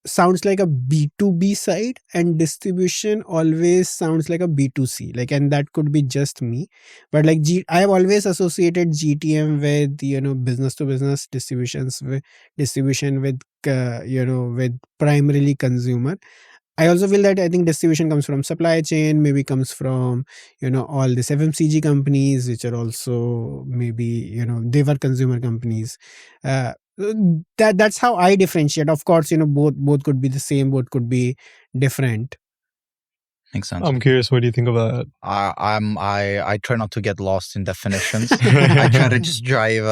sounds like a B2B side, and distribution always sounds like a B2C. Like, and that could be just me, but like I have always associated GTM with business to business distribution with with primarily consumer. I also feel that I think distribution comes from supply chain, maybe comes from, all these FMCG companies, which are also maybe, they were consumer companies. That's how I differentiate. Of course, both could be the same, both could be different. Makes sense. I'm curious, what do you think about that? I try not to get lost in definitions. I try to just drive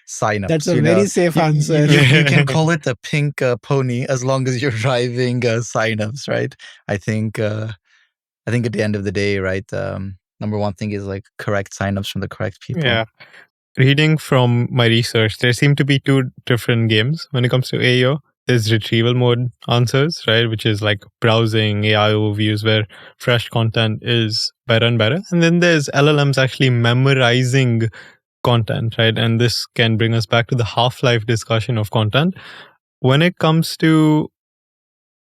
signups. That's a very safe answer. You can call it a pink pony as long as you're driving signups, right? I think at the end of the day, right, number one thing is like correct signups from the correct people. Yeah. Reading from my research, there seem to be two different games when it comes to AEO. There's retrieval mode answers, right, which is like browsing AI overviews where fresh content is better and better. And then there's LLMs actually memorizing content, right? And this can bring us back to the half-life discussion of content. When it comes to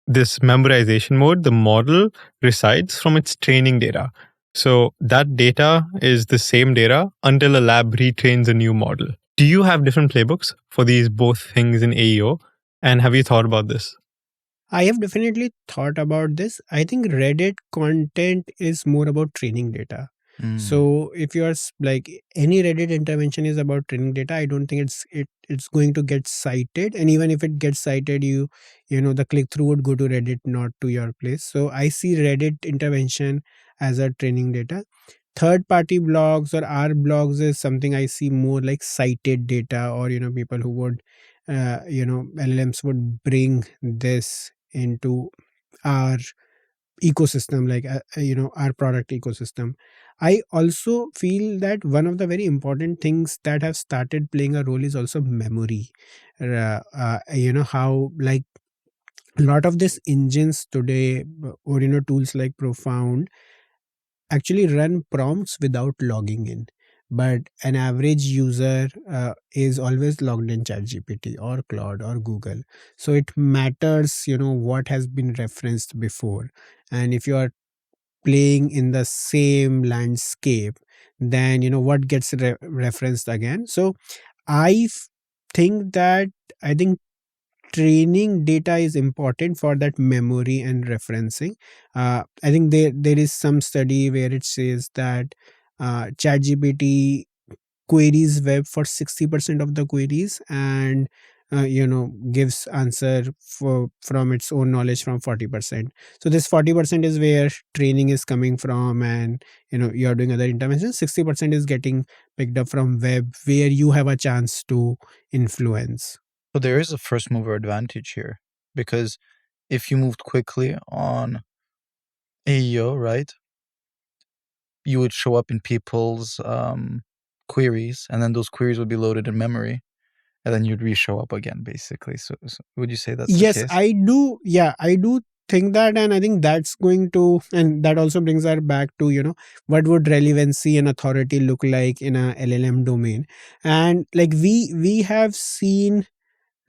this memorization mode, the model resides from its training data. So that data is the same data until a lab retrains a new model. Do you have different playbooks for these both things in AEO? And have you thought about this? I have definitely thought about this. I think Reddit content is more about training data. So if you are like any Reddit intervention is about training data, I don't think it's going to get cited. And even if it gets cited, the click through would go to Reddit, not to your place. So I see Reddit intervention as a training data. Third party blogs or our blogs is something I see more like cited data, or people who would LLMs would bring this into our ecosystem, like our product ecosystem. I also feel that one of the very important things that have started playing a role is also memory. How like a lot of these engines today, or tools like Profound, actually run prompts without logging in, but an average user is always logged in ChatGPT or Claude or Google. So it matters what has been referenced before, and if you are playing in the same landscape, then what gets referenced again. So think that I think training data is important for that memory and referencing. I think there is some study where it says that ChatGPT queries web for 60% of the queries, and gives answer from its own knowledge from 40%. So this 40% is where training is coming from, and you are doing other interventions. 60% is getting picked up from web, where you have a chance to influence. So there is a first mover advantage here, because if you moved quickly on AEO, right, you would show up in people's queries, and then those queries would be loaded in memory, and then you'd re-show up again, basically. So would you say that's the case? I do. Yeah, I do think that, and I think that's going to, and that also brings us back to what would relevancy and authority look like in a LLM domain. And like we have seen,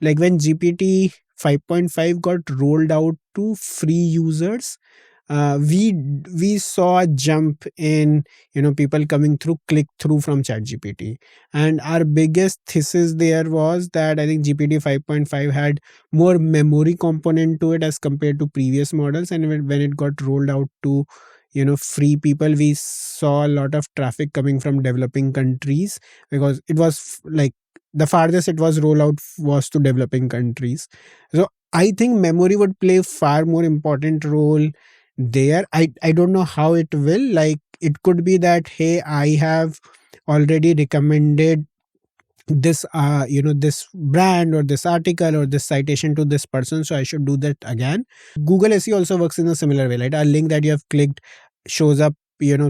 like when GPT 5.5 got rolled out to free users, we saw a jump in people coming through click through from ChatGPT. And our biggest thesis there was that I think GPT 5.5 had more memory component to it as compared to previous models. And when it got rolled out to free people, we saw a lot of traffic coming from developing countries, because it was like the farthest it was rolled out was to developing countries. So I think memory would play far more important role there. I don't know how it will, like it could be that, hey, I have already recommended this this brand or this article or this citation to this person, so I should do that again. Google SEO also works in a similar way, right? A link that you have clicked shows up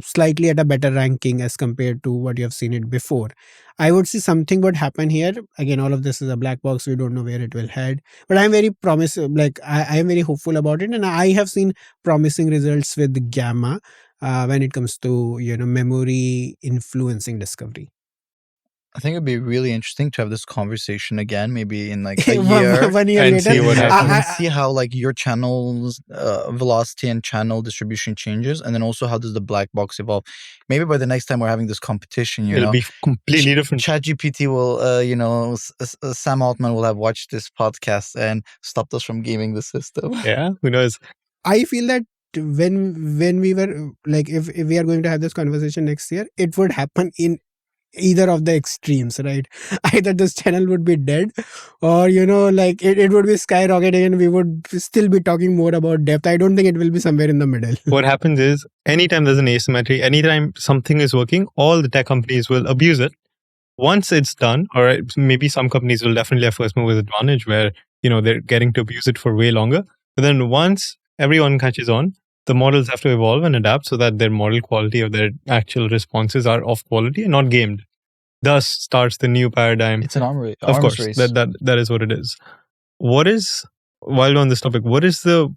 slightly at a better ranking as compared to what you have seen it before. I would see something would happen here. Again, all of this is a black box, we don't know where it will head, but I'm very like I am very hopeful about it, and I have seen promising results with Gamma when it comes to memory influencing discovery. I think it'd be really interesting to have this conversation again, maybe in like a year, 1 year and later. see what happens. and see how like your channel's velocity and channel distribution changes, and then also how does the black box evolve. Maybe by the next time we're having this competition, it'll be completely different. ChatGPT will, Sam Altman will have watched this podcast and stopped us from gaming the system. Yeah, who knows? I feel that when we were like, if we are going to have this conversation next year, it would happen in either of the extremes, right? Either this channel would be dead, or like it would be skyrocketing and we would still be talking more about depth. I don't think it will be somewhere in the middle. What happens is, anytime there's an asymmetry, anytime something is working, all the tech companies will abuse it. Once it's done, or maybe some companies will definitely have first movers advantage where they're getting to abuse it for way longer. But then once everyone catches on, the models have to evolve and adapt so that their model quality or their actual responses are of quality and not gamed. Thus starts the new paradigm. It's an arms race. Of course, that is what it is. What is, while on this topic, what is the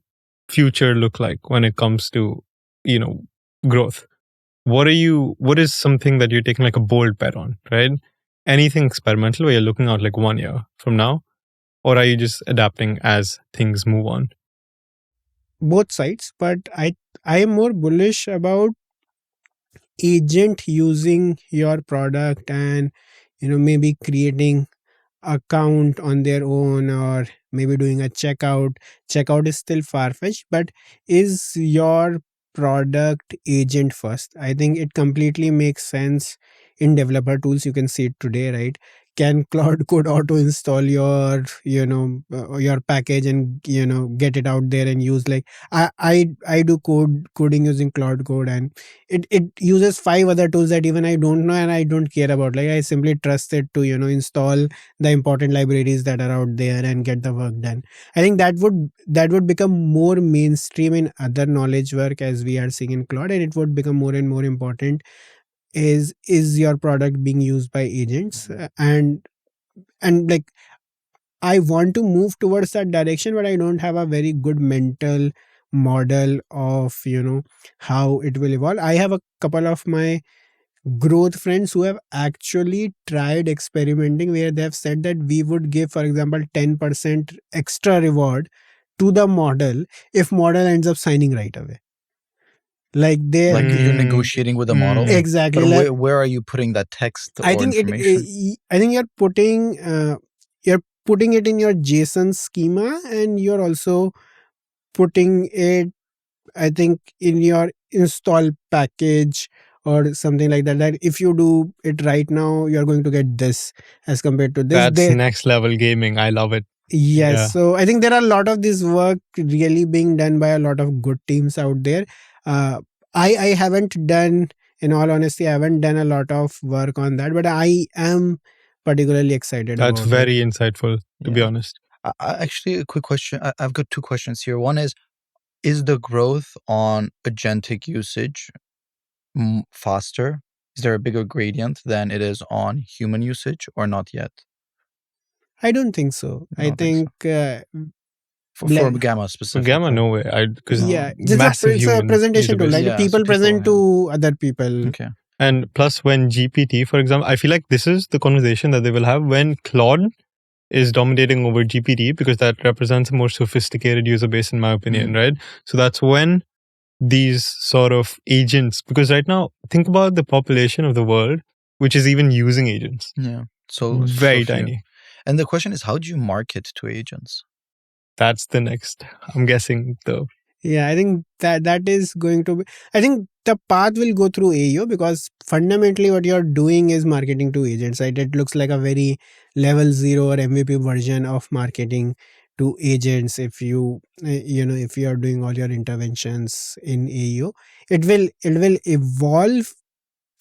future look like when it comes to growth? What is something that you're taking like a bold bet on, right? Anything experimental where you're looking out like 1 year from now, or are you just adapting as things move on? Both sides, but I am more bullish about agent using your product and maybe creating account on their own, or maybe doing a checkout is still far-fetched, but is your product agent first? I think it completely makes sense in developer tools. You can see it today, right? Can Claude could auto install your your package and get it out there and use, like I do coding using Claude Code, and it uses 5 other tools that even I don't know and I don't care about. Like I simply trust it to install the important libraries that are out there and get the work done. I think that would become more mainstream in other knowledge work as we are seeing in Claude, and it would become more and more important. Is your product being used by agents? And like I want to move towards that direction, but I don't have a very good mental model of how it will evolve. I have a couple of my growth friends who have actually tried experimenting, where they have said that we would give, for example, 10% extra reward to the model if model ends up signing right away. Like you're negotiating with the model. Exactly. But where are you putting that text or information? I think you're putting it in your JSON schema, and you're also putting it, I think, in your install package or something like that. That if you do it right now, you're going to get this as compared to this. That's next level gaming. I love it. Yes. Yeah. So I think there are a lot of this work really being done by a lot of good teams out there. I haven't done, in all honesty, I haven't done a lot of work on that, but I am particularly excited That's about very insightful, to be honest. Actually, a quick question. I've got 2 questions here. One is the growth on agentic usage faster? Is there a bigger gradient than it is on human usage, or not yet? I don't think so. I think For Gamma For specifically. Gamma, no way. Because it's a presentation tool, right? People present to other people. Okay. And plus, when GPT, for example, I feel like this is the conversation that they will have when Claude is dominating over GPT, because that represents a more sophisticated user base, in my opinion, right? So that's when these sort of agents, because right now, think about the population of the world which is even using agents. Yeah. So very few. tiny. And the question is, how do you market to agents? That's the next, I'm guessing, though. Yeah, I think that is going to be, I think the path will go through AEO, because fundamentally what you're doing is marketing to agents, right? It looks like a very level 0 or MVP version of marketing to agents. If you if you are doing all your interventions in AEO, it will evolve.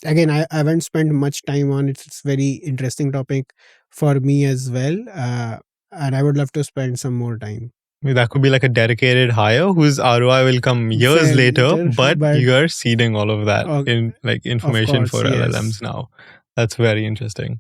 Again, I haven't spent much time on it. It's very interesting topic for me as well, and I would love to spend some more time. That could be like a dedicated hire whose ROI will come years later, but you are seeding all of that in like information for LLMs now. That's very interesting.